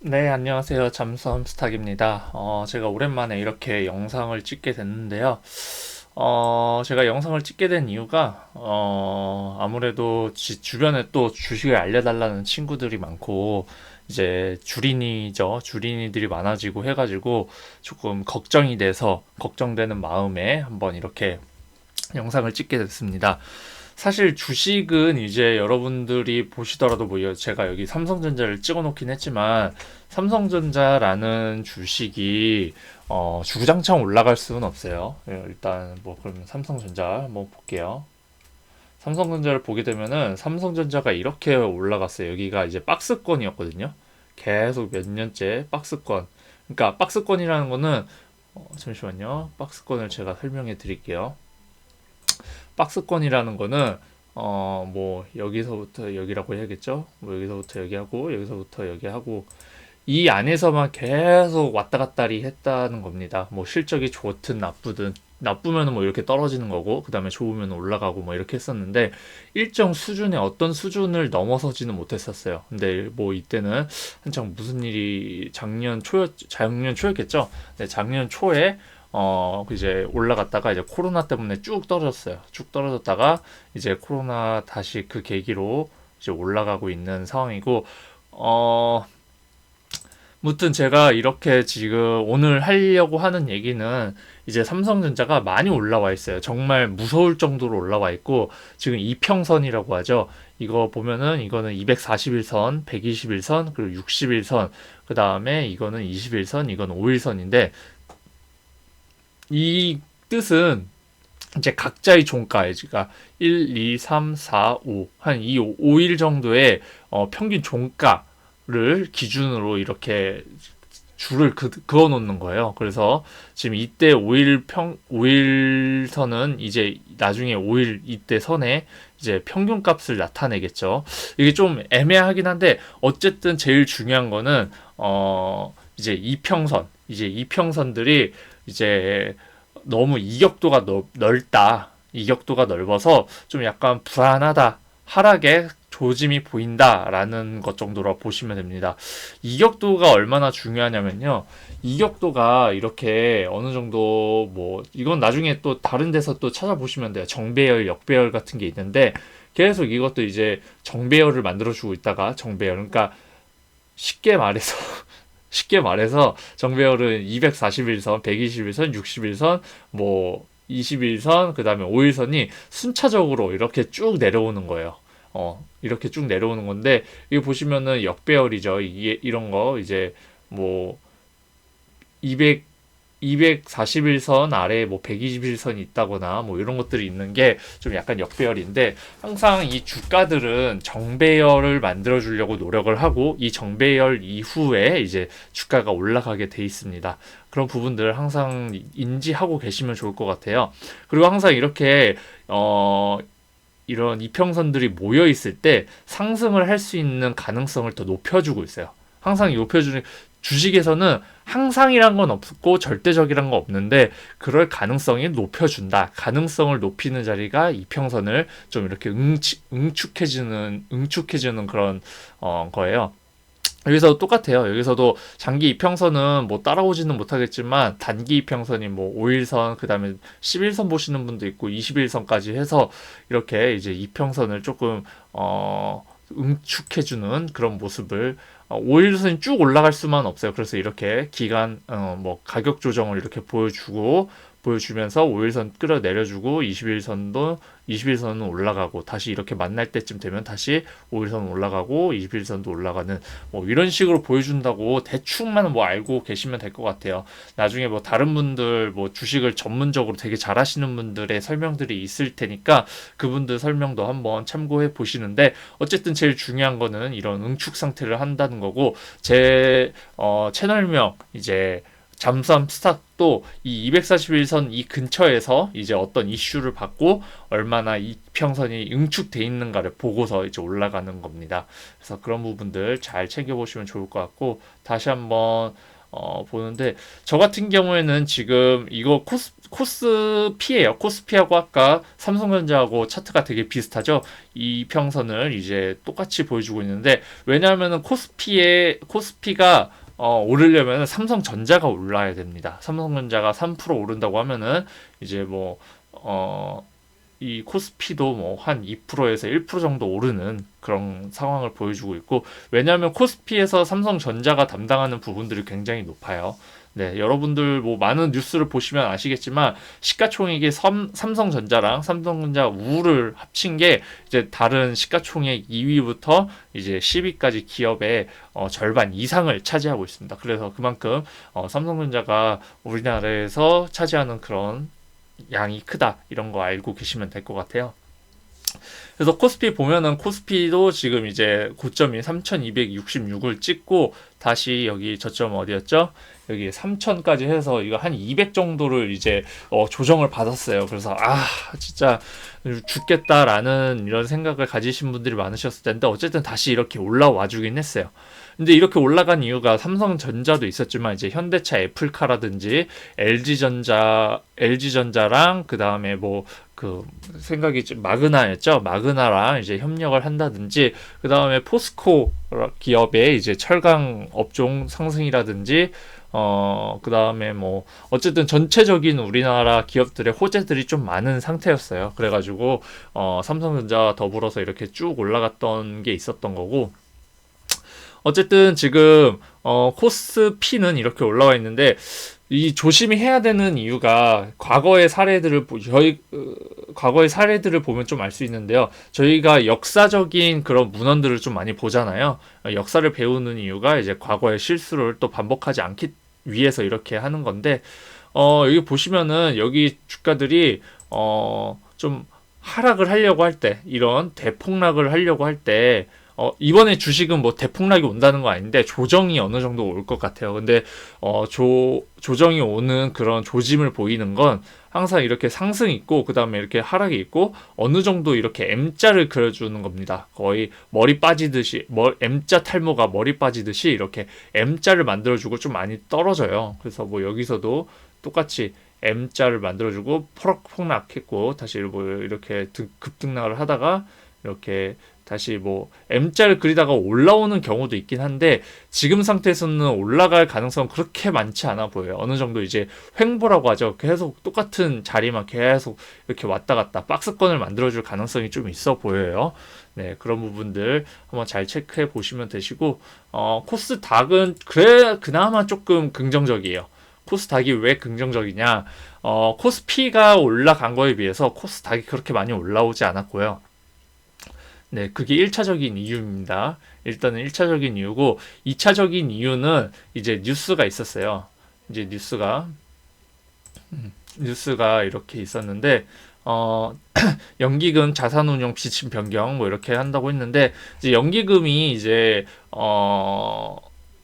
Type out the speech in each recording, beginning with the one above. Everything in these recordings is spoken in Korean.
네, 안녕하세요. 잠수함 스탁입니다. 제가 오랜만에 이렇게 영상을 찍게 됐는데요. 제가 영상을 찍게 된 이유가, 아무래도 주변에 또 주식을 알려달라는 친구들이 많고, 이제 주린이죠. 주린이들이 많아지고 해가지고 조금 걱정이 돼서, 걱정되는 마음에 한번 이렇게 영상을 찍게 됐습니다. 사실 주식은 이제 여러분들이 보시더라도 뭐 제가 여기 삼성전자를 찍어 놓긴 했지만 삼성전자라는 주식이 주구장창 올라갈 수는 없어요. 일단 뭐 그러면 삼성전자 한번 볼게요. 삼성전자를 보게 되면은 삼성전자가 이렇게 올라갔어요. 여기가 이제 박스권이었거든요. 계속 몇 년째 박스권. 그러니까 박스권이라는 거는 잠시만요. 박스권을 제가 설명해 드릴게요. 박스권이라는 거는 뭐 여기서부터 여기라고 해야겠죠? 뭐 여기서부터 여기하고 여기서부터 여기하고 이 안에서만 계속 왔다 갔다리 했다는 겁니다. 뭐 실적이 좋든 나쁘든 나쁘면은 뭐 이렇게 떨어지는 거고 그다음에 좋으면 올라가고 뭐 이렇게 했었는데 일정 수준의 어떤 수준을 넘어서지는 못했었어요. 근데 뭐 이때는 한창 무슨 일이 작년 초였겠죠? 네, 작년 초에 이제 올라갔다가 이제 코로나 때문에 쭉 떨어졌어요. 쭉 떨어졌다가 이제 코로나 다시 그 계기로 이제 올라가고 있는 상황이고 무튼 제가 이렇게 지금 오늘 하려고 하는 얘기는 이제 삼성전자가 많이 올라와 있어요. 정말 무서울 정도로 올라와 있고 지금 이평선이라고 하죠. 이거 보면은 이거는 241선, 121선, 그리고 61선, 그 다음에 이거는 21선, 이건 5일선인데 이 뜻은 이제 각자의 종가가 1, 2, 3, 4, 5, 한 이 5일 정도의 평균 종가를 기준으로 이렇게 줄을 그어 놓는 거예요. 그래서 지금 이때 5일 선은 이제 나중에 5일 이때 선에 이제 평균 값을 나타내겠죠. 이게 좀 애매하긴 한데 어쨌든 제일 중요한 거는 이제 이제 이평선들이 이제 너무 이격도가 넓다. 이격도가 넓어서 좀 약간 불안하다. 하락의 조짐이 보인다라는 것 정도로 보시면 됩니다. 이격도가 얼마나 중요하냐면요. 이격도가 이렇게 어느 정도 뭐 이건 나중에 또 다른 데서 또 찾아보시면 돼요. 정배열, 역배열 같은 게 있는데 계속 이것도 이제 정배열을 만들어주고 있다가 정배열 그러니까 쉽게 말해서 쉽게 말해서 정배열은 241선, 121선, 61선, 뭐 21선, 그다음에 5일선이 순차적으로 이렇게 쭉 내려오는 거예요. 이렇게 쭉 내려오는 건데 이거 보시면은 역배열이죠. 이게 이런 거 이제 뭐 200 241선 아래에 뭐 121선이 있다거나 뭐 이런 것들이 있는 게 좀 약간 역배열인데 항상 이 주가들은 정배열을 만들어 주려고 노력을 하고 이 정배열 이후에 이제 주가가 올라가게 돼 있습니다. 그런 부분들 항상 인지하고 계시면 좋을 것 같아요. 그리고 항상 이렇게 이런 이평선들이 모여 있을 때 상승을 할 수 있는 가능성을 더 높여주고 있어요. 항상 높여주는 주식에서는 항상이란 건 없고 절대적이란 건 없는데 그럴 가능성이 높여준다. 가능성을 높이는 자리가 이평선을 좀 이렇게 응축해주는 그런 거예요. 여기서 똑같아요. 여기서도 장기 이평선은 뭐 따라오지는 못하겠지만 단기 이평선이 뭐 5일선 그다음에 11선 보시는 분도 있고 21선까지 해서 이렇게 이제 이평선을 조금 응축해주는 그런 모습을 5일선이 쭉 올라갈 수만 없어요. 그래서 이렇게 기간 뭐 가격 조정을 이렇게 보여주면서 5일선 끌어내려주고 21선은 올라가고 다시 이렇게 만날 때쯤 되면 다시 5일선 올라가고 21선도 올라가는 뭐 이런 식으로 보여준다고 대충만 뭐 알고 계시면 될 것 같아요. 나중에 뭐 다른 분들 뭐 주식을 전문적으로 되게 잘하시는 분들의 설명들이 있을 테니까 그분들 설명도 한번 참고해 보시는데 어쨌든 제일 중요한 거는 이런 응축 상태를 한다는 거고 제 채널명 이제 잠수함 스탁도 이 241선 이 근처에서 이제 어떤 이슈를 받고 얼마나 이평선이 응축돼 있는가를 보고서 이제 올라가는 겁니다. 그래서 그런 부분들 잘 챙겨보시면 좋을 것 같고 다시 한번 보는데 저 같은 경우에는 지금 이거 코스피예요. 코스피하고 아까 삼성전자하고 차트가 되게 비슷하죠. 이 평선을 이제 똑같이 보여주고 있는데 왜냐하면은 코스피가 오르려면 삼성전자가 올라야 됩니다. 삼성전자가 3% 오른다고 하면은 이제 이 코스피도 뭐 한 2%에서 1% 정도 오르는 그런 상황을 보여주고 있고 왜냐하면 코스피에서 삼성전자가 담당하는 부분들이 굉장히 높아요. 네, 여러분들 뭐 많은 뉴스를 보시면 아시겠지만 시가총액이 삼성전자랑 삼성전자 우를 합친 게 이제 다른 시가총액 2위부터 이제 10위까지 기업의 절반 이상을 차지하고 있습니다. 그래서 그만큼 삼성전자가 우리나라에서 차지하는 그런 양이 크다 이런 거 알고 계시면 될 것 같아요. 그래서 코스피 보면은 코스피도 지금 이제 고점이 3266을 찍고 다시 여기 저점 어디였죠? 여기 3000까지 해서 이거 한 200 정도를 이제 조정을 받았어요. 그래서 진짜 죽겠다라는 이런 생각을 가지신 분들이 많으셨을 텐데 어쨌든 다시 이렇게 올라와 주긴 했어요. 근데 이렇게 올라간 이유가 삼성전자도 있었지만 이제 현대차 애플카라든지 LG전자랑 그 다음에 생각이 좀 마그나였죠. 마그나랑 이제 협력을 한다든지 그 다음에 포스코 기업의 이제 철강 업종 상승이라든지 그 다음에 어쨌든 전체적인 우리나라 기업들의 호재들이 좀 많은 상태였어요. 그래가지고 삼성전자 더불어서 이렇게 쭉 올라갔던 게 있었던 거고 어쨌든 지금 코스피는 이렇게 올라와 있는데 이 조심히 해야 되는 이유가 과거의 사례들을 보면 좀 알 수 있는데요. 저희가 역사적인 그런 문헌들을 좀 많이 보잖아요. 역사를 배우는 이유가 이제 과거의 실수를 또 반복하지 않기 위해서 이렇게 하는 건데 여기 보시면은 여기 주가들이 좀 하락을 하려고 할 때 이런 대폭락을 하려고 할 때 이번에 주식은 뭐 대폭락이 온다는 거 아닌데 조정이 어느 정도 올 것 같아요. 근데 조정이 오는 그런 조짐을 보이는 건 항상 이렇게 상승 있고 그 다음에 이렇게 하락이 있고 어느 정도 이렇게 M자를 그려주는 겁니다. 거의 머리 빠지듯이 M자 탈모가 머리 빠지듯이 이렇게 M자를 만들어주고 좀 많이 떨어져요. 그래서 뭐 여기서도 똑같이 M자를 만들어주고 폭락했고 다시 이렇게 급등락을 하다가 이렇게 다시 M자를 그리다가 올라오는 경우도 있긴 한데 지금 상태에서는 올라갈 가능성은 그렇게 많지 않아 보여요. 어느 정도 이제 횡보라고 하죠. 계속 똑같은 자리만 계속 이렇게 왔다 갔다 박스권을 만들어줄 가능성이 좀 있어 보여요. 네, 그런 부분들 한번 잘 체크해 보시면 되시고 코스닥은 그나마 조금 긍정적이에요. 코스닥이 왜 긍정적이냐? 코스피가 올라간 거에 비해서 코스닥이 그렇게 많이 올라오지 않았고요. 네, 그게 1차적인 이유입니다. 일단은 1차적인 이유고 2차적인 이유는 이제 뉴스가 있었어요. 이제 뉴스가 이렇게 있었는데 연기금 자산운용 지침 변경 이렇게 한다고 했는데 이제 연기금이 이제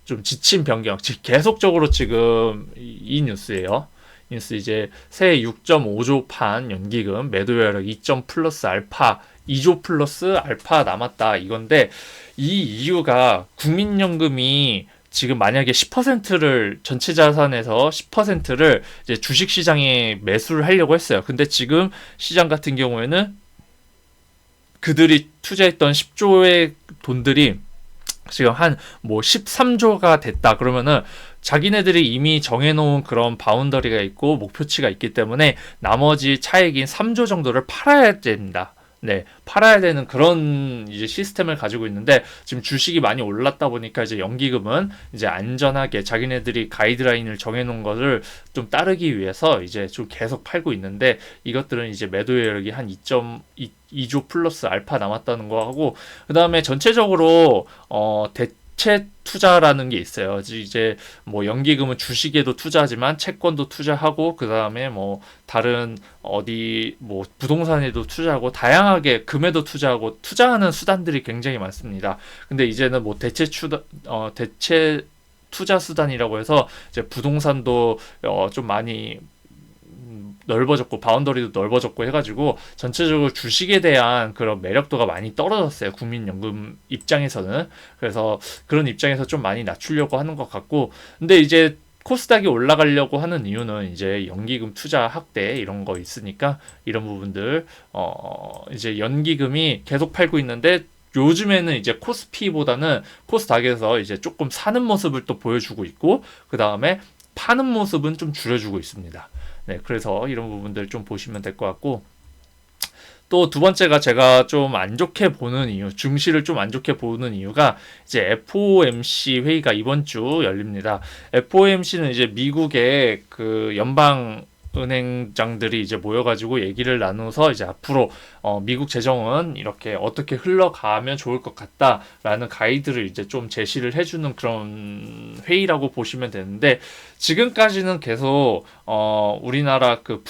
좀 지침 변경 계속적으로 지금 이 뉴스예요. 뉴스 이제 새해 6.5조 판 연기금 매도 여력 2점 플러스 알파 2조 플러스 알파 남았다 이건데 이 이유가 국민연금이 지금 만약에 10%를 전체 자산에서 10%를 이제 주식 시장에 매수를 하려고 했어요. 근데 지금 시장 같은 경우에는 그들이 투자했던 10조의 돈들이 지금 한 13조가 됐다 그러면은 자기네들이 이미 정해놓은 그런 바운더리가 있고 목표치가 있기 때문에 나머지 차액인 3조 정도를 팔아야 됩니다. 네, 팔아야 되는 그런 이제 시스템을 가지고 있는데 지금 주식이 많이 올랐다 보니까 이제 연기금은 이제 안전하게 자기네들이 가이드라인을 정해놓은 것을 좀 따르기 위해서 이제 좀 계속 팔고 있는데 이것들은 이제 매도 여력이 한 2조 플러스 알파 남았다는 거 하고 그 다음에 전체적으로 대체 투자라는 게 있어요. 이제 연기금은 주식에도 투자하지만 채권도 투자하고 그 다음에 다른 어디 부동산에도 투자하고 다양하게 금에도 투자하고 투자하는 수단들이 굉장히 많습니다. 근데 이제는 대체 투자 수단이라고 해서 이제 부동산도 좀 많이 넓어졌고 바운더리도 넓어졌고 해가지고 전체적으로 주식에 대한 그런 매력도가 많이 떨어졌어요. 국민연금 입장에서는. 그래서 그런 입장에서 좀 많이 낮추려고 하는 것 같고, 근데 이제 코스닥이 올라가려고 하는 이유는 이제 연기금 투자 확대 이런 거 있으니까 이런 부분들 이제 연기금이 계속 팔고 있는데 요즘에는 이제 코스피보다는 코스닥에서 이제 조금 사는 모습을 또 보여주고 있고 그 다음에 파는 모습은 좀 줄여주고 있습니다. 네, 그래서 이런 부분들 좀 보시면 될 것 같고, 또 두 번째가 제가 좀 안 좋게 보는 이유, 증시를 좀 안 좋게 보는 이유가 이제 FOMC 회의가 이번 주 열립니다. FOMC는 이제 미국의 그 연방 은행장들이 이제 모여가지고 얘기를 나눠서 이제 앞으로 미국 재정은 이렇게 어떻게 흘러가면 좋을 것 같다라는 가이드를 이제 좀 제시를 해주는 그런 회의라고 보시면 되는데, 지금까지는 계속 우리나라 그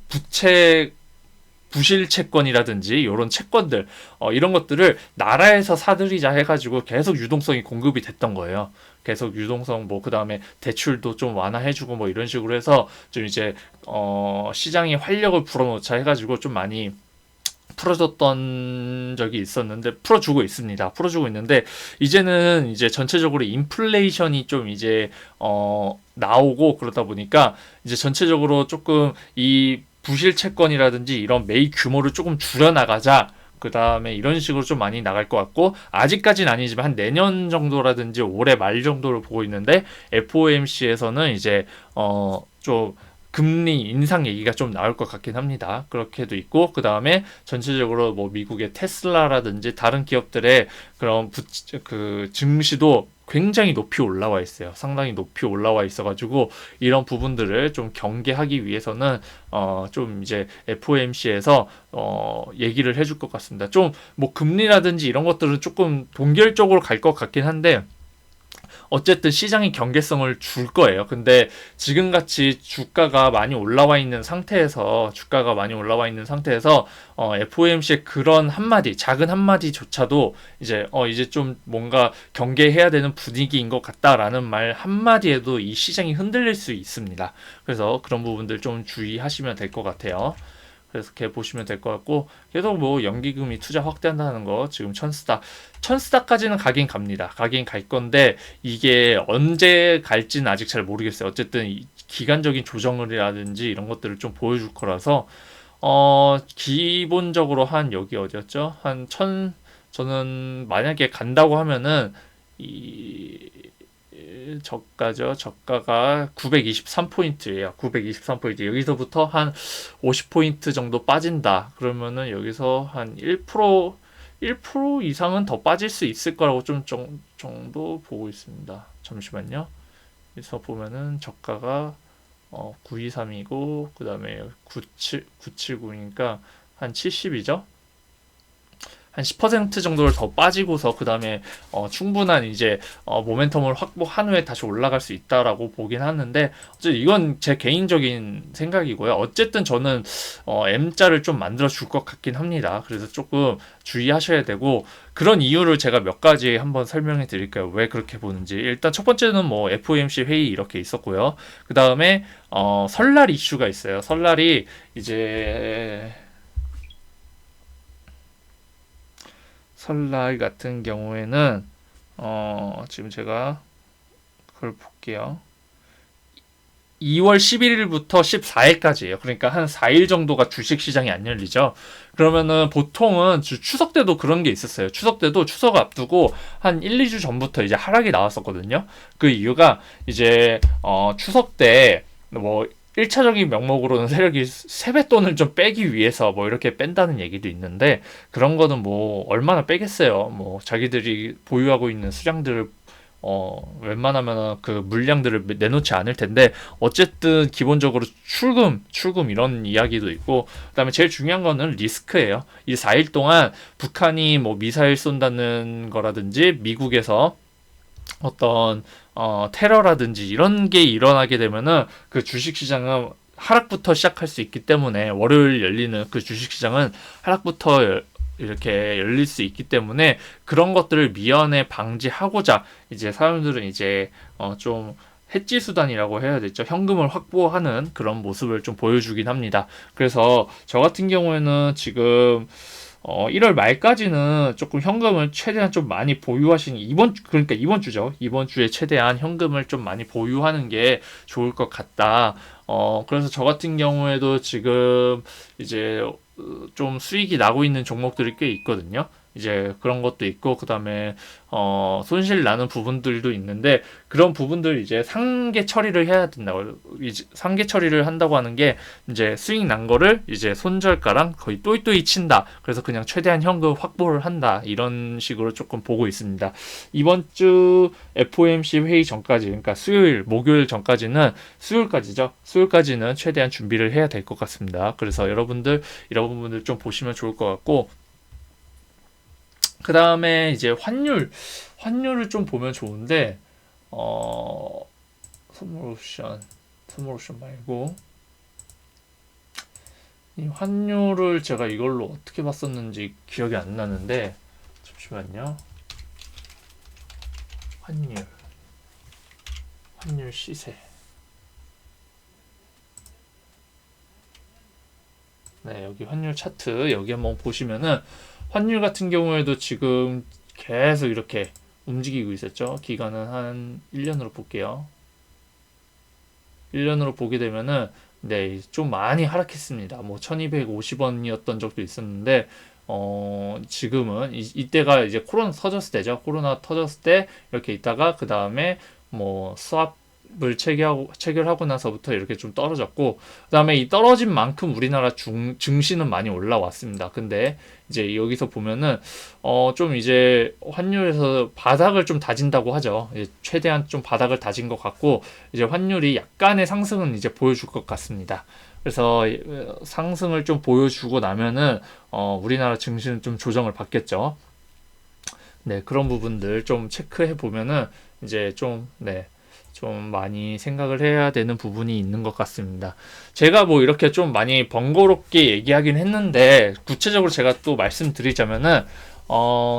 부채 부실 채권이라든지 이런 채권들 이런 것들을 나라에서 사들이자 해가지고 계속 유동성이 공급이 됐던 거예요. 계속 유동성 뭐 그 다음에 대출도 좀 완화해주고 뭐 이런 식으로 해서 좀 이제 시장에 활력을 불어넣자 해가지고 좀 많이 풀어줬던 적이 있었는데 풀어주고 있습니다. 풀어주고 있는데 이제는 이제 전체적으로 인플레이션이 좀 이제 나오고 그러다 보니까 이제 전체적으로 조금 이 부실 채권이라든지 이런 매입 규모를 조금 줄여나가자. 그 다음에 이런 식으로 좀 많이 나갈 것 같고, 아직까지는 아니지만 한 내년 정도라든지 올해 말 정도를 보고 있는데 FOMC에서는 이제 좀 금리 인상 얘기가 좀 나올 것 같긴 합니다. 그렇게도 있고, 그 다음에 전체적으로 뭐 미국의 테슬라라든지 다른 기업들의 그런 그 증시도 굉장히 높이 올라와 있어요. 상당히 높이 올라와 있어가지고 이런 부분들을 좀 경계하기 위해서는 좀 이제 FOMC에서 얘기를 해줄 것 같습니다. 좀 뭐 금리라든지 이런 것들은 조금 동결적으로 갈 것 같긴 한데 어쨌든 시장이 경계성을 줄 거예요. 근데 지금같이 주가가 많이 올라와 있는 상태에서 FOMC의 그런 한마디, 작은 한마디조차도 이제 좀 뭔가 경계해야 되는 분위기인 것 같다라는 말 한마디에도 이 시장이 흔들릴 수 있습니다. 그래서 그런 부분들 좀 주의하시면 될 것 같아요. 그래서 이렇게 보시면 될 것 같고, 계속 뭐 연기금이 투자 확대한다는 거, 지금 천스닥까지는 가긴 갑니다. 가긴 갈 건데 이게 언제 갈지는 아직 잘 모르겠어요. 어쨌든 이 기간적인 조정이라든지 이런 것들을 좀 보여줄 거라서 기본적으로 한 여기 어디였죠? 저는 만약에 간다고 하면은 이 저가죠. 저가가 923포인트예요. 923포인트. 여기서부터 한 50포인트 정도 빠진다. 그러면은 여기서 한 1% 이상은 더 빠질 수 있을 거라고 좀 정도 보고 있습니다. 잠시만요. 그래서 보면은 저가가 923이고 그 다음에 979니까 한 70이죠. 한 10% 정도를 더 빠지고서 그 다음에 충분한 이제 모멘텀을 확보한 후에 다시 올라갈 수 있다라고 보긴 하는데, 어쨌든 이건 제 개인적인 생각이고요. 어쨌든 저는 M자를 좀 만들어 줄 것 같긴 합니다. 그래서 조금 주의하셔야 되고, 그런 이유를 제가 몇 가지 한번 설명해 드릴까요? 왜 그렇게 보는지. 일단 첫 번째는 뭐 FOMC 회의 이렇게 있었고요. 그 다음에 설날 이슈가 있어요. 설날이 이제 설날 같은 경우에는 지금 제가 그걸 볼게요. 2월 11일부터 14일까지예요. 그러니까 한 4일 정도가 주식 시장이 안 열리죠. 그러면은 보통은 추석 때도 그런 게 있었어요. 추석 때도 추석 앞두고 한 1, 2주 전부터 이제 하락이 나왔었거든요. 그 이유가 이제 추석 때 뭐 1차적인 명목으로는 세력이 세뱃돈을 좀 빼기 위해서 뭐 이렇게 뺀다는 얘기도 있는데, 그런 거는 뭐 얼마나 빼겠어요. 뭐 자기들이 보유하고 있는 수량들을 웬만하면 그 물량들을 내놓지 않을 텐데, 어쨌든 기본적으로 출금 이런 이야기도 있고, 그다음에 제일 중요한 거는 리스크예요. 이 4일 동안 북한이 뭐 미사일 쏜다는 거라든지 미국에서 어떤 테러라든지 이런 게 일어나게 되면은 그 주식시장은 하락부터 시작할 수 있기 때문에, 월요일 열리는 그 주식시장은 하락부터 이렇게 열릴 수 있기 때문에 그런 것들을 미연에 방지하고자 이제 사람들은 이제 좀 해지 수단이라고 해야 되죠. 현금을 확보하는 그런 모습을 좀 보여주긴 합니다. 그래서 저 같은 경우에는 지금 1월 말까지는 조금 현금을 최대한 좀 많이 보유하시는 그러니까 이번 주죠. 이번 주에 최대한 현금을 좀 많이 보유하는 게 좋을 것 같다. 그래서 저 같은 경우에도 지금 이제 좀 수익이 나고 있는 종목들이 꽤 있거든요. 이제 그런 것도 있고 그다음에 손실 나는 부분들도 있는데 그런 부분들 이제 상계 처리를 해야 된다고. 이제 상계 처리를 한다고 하는 게 이제 수익 난 거를 이제 손절가랑 거의 또이또이 친다. 그래서 그냥 최대한 현금 확보를 한다. 이런 식으로 조금 보고 있습니다. 이번 주 FOMC 회의 전까지, 그러니까 수요일, 목요일 전까지는 수요일까지죠. 수요일까지는 최대한 준비를 해야 될 것 같습니다. 그래서 이런 부분들 좀 보시면 좋을 것 같고, 그 다음에 이제 환율을 좀 보면 좋은데, 선물 옵션 말고, 이 환율을 제가 이걸로 어떻게 봤었는지 기억이 안 나는데, 잠시만요. 환율 시세. 네, 여기 환율 차트, 여기 한번 보시면은, 환율 같은 경우에도 지금 계속 이렇게 움직이고 있었죠. 기간은 한 1년으로 볼게요. 1년으로 보게 되면은 네, 좀 많이 하락했습니다. 뭐 1250원이었던 적도 있었는데 지금은 이때가 이제 코로나 터졌을 때죠. 코로나 터졌을 때 이렇게 있다가 그 다음에 뭐 수합을 체결하고 나서부터 이렇게 좀 떨어졌고, 그 다음에 이 떨어진 만큼 우리나라 증시는 많이 올라왔습니다. 근데 이제 여기서 보면은 좀 이제 환율에서 바닥을 좀 다진다고 하죠. 이제 최대한 좀 바닥을 다진 것 같고, 이제 환율이 약간의 상승은 이제 보여줄 것 같습니다. 그래서 상승을 좀 보여주고 나면은 우리나라 증시는 좀 조정을 받겠죠. 네, 그런 부분들 좀 체크해 보면은 이제 좀 많이 생각을 해야 되는 부분이 있는 것 같습니다. 제가 뭐 이렇게 좀 많이 번거롭게 얘기하긴 했는데, 구체적으로 제가 또 말씀드리자면은,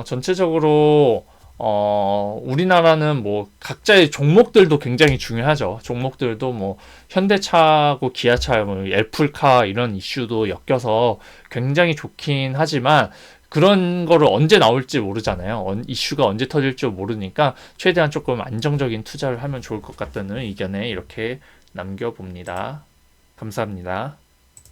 전체적으로, 우리나라는 뭐 각자의 종목들도 굉장히 중요하죠. 종목들도 뭐 현대차하고 기아차, 뭐 애플카 이런 이슈도 엮여서 굉장히 좋긴 하지만, 그런 거를 언제 나올지 모르잖아요. 이슈가 언제 터질지 모르니까 최대한 조금 안정적인 투자를 하면 좋을 것 같다는 의견에 이렇게 남겨봅니다. 감사합니다.